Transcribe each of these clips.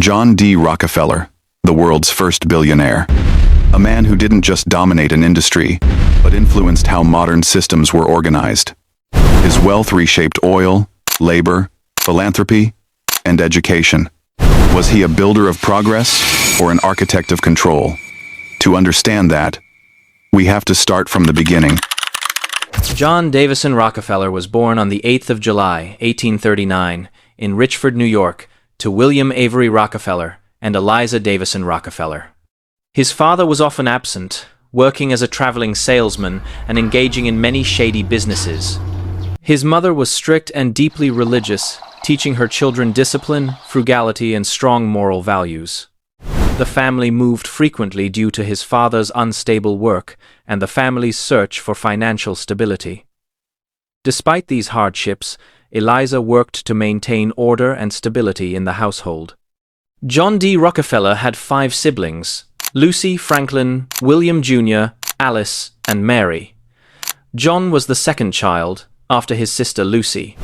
John D. Rockefeller, the world's first billionaire. A man who didn't just dominate an industry, but influenced how modern systems were organized. His wealth reshaped oil, labor, philanthropy, and education. Was he a builder of progress or an architect of control? To understand that, we have to start from the beginning. John Davison Rockefeller was born on the 8th of July, 1839, in Richford, New York, to William Avery Rockefeller and Eliza Davison Rockefeller. His father was often absent, working as a traveling salesman and engaging in many shady businesses. His mother was strict and deeply religious, teaching her children discipline, frugality, and strong moral values. The family moved frequently due to his father's unstable work and the family's search for financial stability. Despite these hardships, Eliza worked to maintain order and stability in the household. John D. Rockefeller had 5 siblings: Lucy, Franklin, William Jr., Alice, and Mary. John was the second child, after his sister Lucy.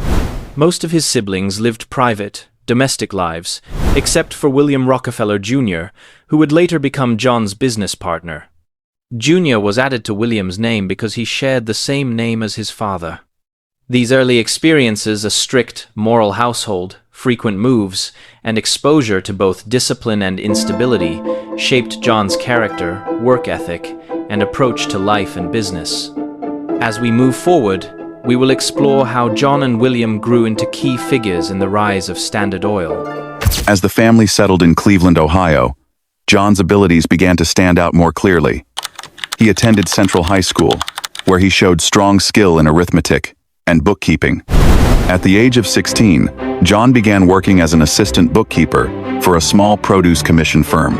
Most of his siblings lived private, domestic lives, except for William Rockefeller Jr., who would later become John's business partner. Jr. was added to William's name because he shared the same name as his father. These early experiences, a strict, moral household, frequent moves, and exposure to both discipline and instability, shaped John's character, work ethic, and approach to life and business. As we move forward, we will explore how John and William grew into key figures in the rise of Standard Oil. As the family settled in Cleveland, Ohio, John's abilities began to stand out more clearly. He attended Central High School, where he showed strong skill in arithmetic and bookkeeping. At the age of 16, John began working as an assistant bookkeeper for a small produce commission firm.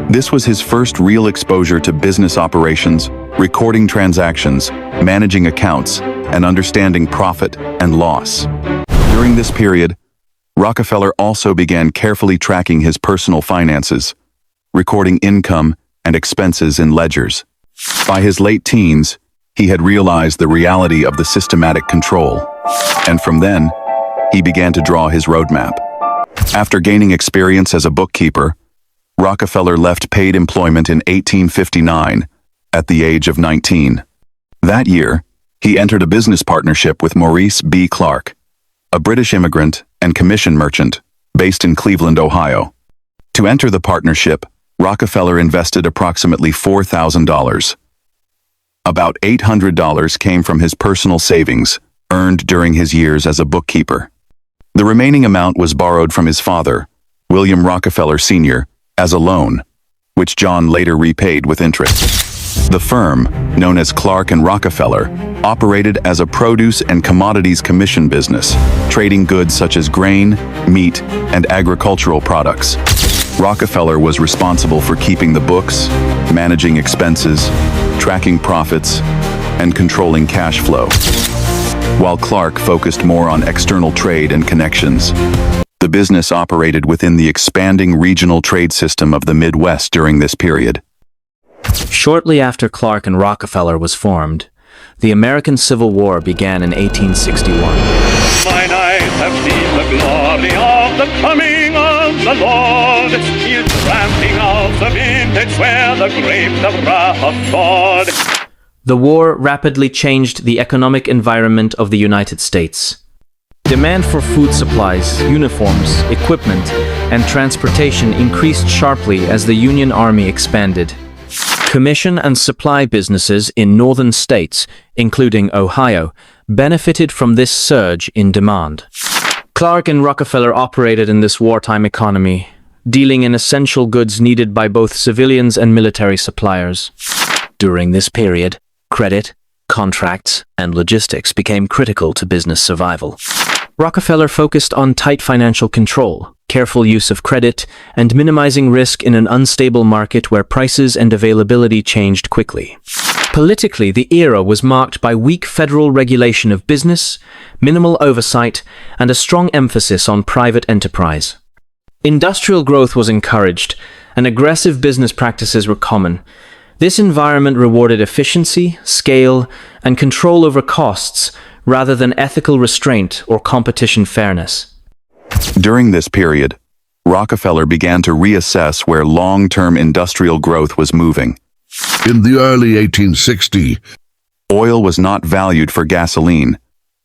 This was his first real exposure to business operations, recording transactions, managing accounts, and understanding profit and loss. During this period, Rockefeller also began carefully tracking his personal finances, recording income and expenses in ledgers. By his late teens, he had realized the reality of the systematic control, and from then, he began to draw his roadmap. After gaining experience as a bookkeeper, Rockefeller left paid employment in 1859 at the age of 19. That year, he entered a business partnership with Maurice B. Clark, a British immigrant and commission merchant based in Cleveland, Ohio. To enter the partnership, Rockefeller invested approximately $4,000. About $800 came from his personal savings, earned during his years as a bookkeeper. The remaining amount was borrowed from his father, William Rockefeller Sr., as a loan, which John later repaid with interest. The firm, known as Clark and Rockefeller, operated as a produce and commodities commission business, trading goods such as grain, meat, and agricultural products. Rockefeller was responsible for keeping the books, managing expenses, tracking profits, and controlling cash flow, while Clark focused more on external trade and connections. The business operated within the expanding regional trade system of the Midwest during this period. Shortly after Clark and Rockefeller was formed, the American Civil War began in 1861. Mine eyes have seen the glory of the coming of the Lord. He's tramping out the vintage where the grapes of wrath have thawed. The war rapidly changed the economic environment of the United States. Demand for food supplies, uniforms, equipment, and transportation increased sharply as the Union Army expanded. Commission and supply businesses in northern states, including Ohio, benefited from this surge in demand. Clark and Rockefeller operated in this wartime economy, dealing in essential goods needed by both civilians and military suppliers. During this period, credit, contracts, and logistics became critical to business survival. Rockefeller focused on tight financial control, careful use of credit, and minimizing risk in an unstable market where prices and availability changed quickly. Politically, the era was marked by weak federal regulation of business, minimal oversight, and a strong emphasis on private enterprise. Industrial growth was encouraged, and aggressive business practices were common. This environment rewarded efficiency, scale, and control over costs, rather than ethical restraint or competition fairness. During this period, Rockefeller began to reassess where long-term industrial growth was moving. In the early 1860s, Oil was not valued for gasoline,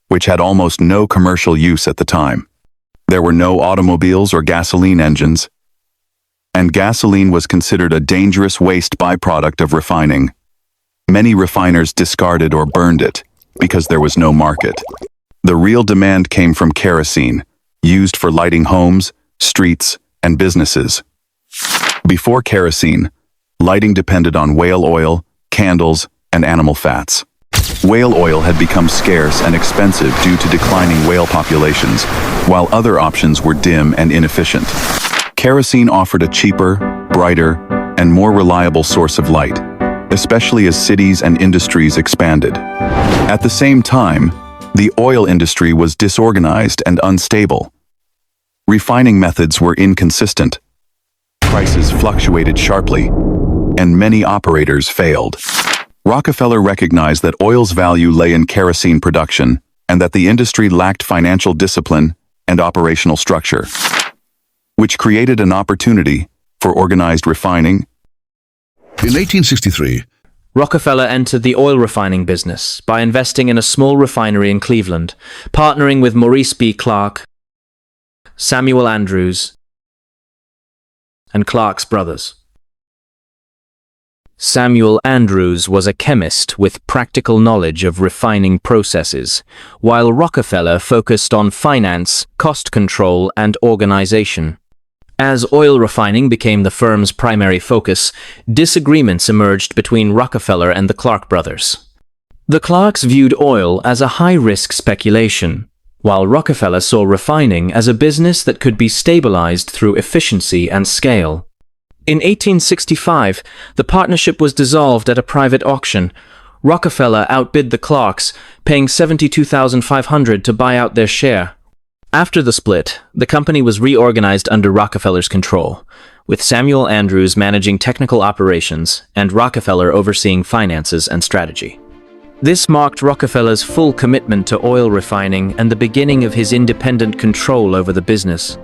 which had almost no commercial use at the time. There were no automobiles or gasoline engines, and gasoline was considered a dangerous waste byproduct of refining. Many refiners discarded or burned it because there was no market. The real demand came from kerosene, used for lighting homes, streets, and businesses. Before kerosene, lighting depended on whale oil, candles, and animal fats. Whale oil had become scarce and expensive due to declining whale populations, while other options were dim and inefficient. Kerosene offered a cheaper, brighter, and more reliable source of light, especially as cities and industries expanded. At the same time, the oil industry was disorganized and unstable. Refining methods were inconsistent, prices fluctuated sharply, and many operators failed. Rockefeller recognized that oil's value lay in kerosene production and that the industry lacked financial discipline and operational structure, which created an opportunity for organized refining. in 1863, Rockefeller entered the oil refining business by investing in a small refinery in Cleveland, partnering with Maurice B. Clark, Samuel Andrews, and Clark's brothers. Samuel Andrews was a chemist with practical knowledge of refining processes, while Rockefeller focused on finance, cost control, and organization. As oil refining became the firm's primary focus, disagreements emerged between Rockefeller and the Clark brothers. The Clarks viewed oil as a high-risk speculation, while Rockefeller saw refining as a business that could be stabilized through efficiency and scale. In 1865, the partnership was dissolved at a private auction. Rockefeller outbid the Clarks, paying $72,500 to buy out their share. After the split, the company was reorganized under Rockefeller's control, with Samuel Andrews managing technical operations and Rockefeller overseeing finances and strategy. This marked Rockefeller's full commitment to oil refining and the beginning of his independent control over the business.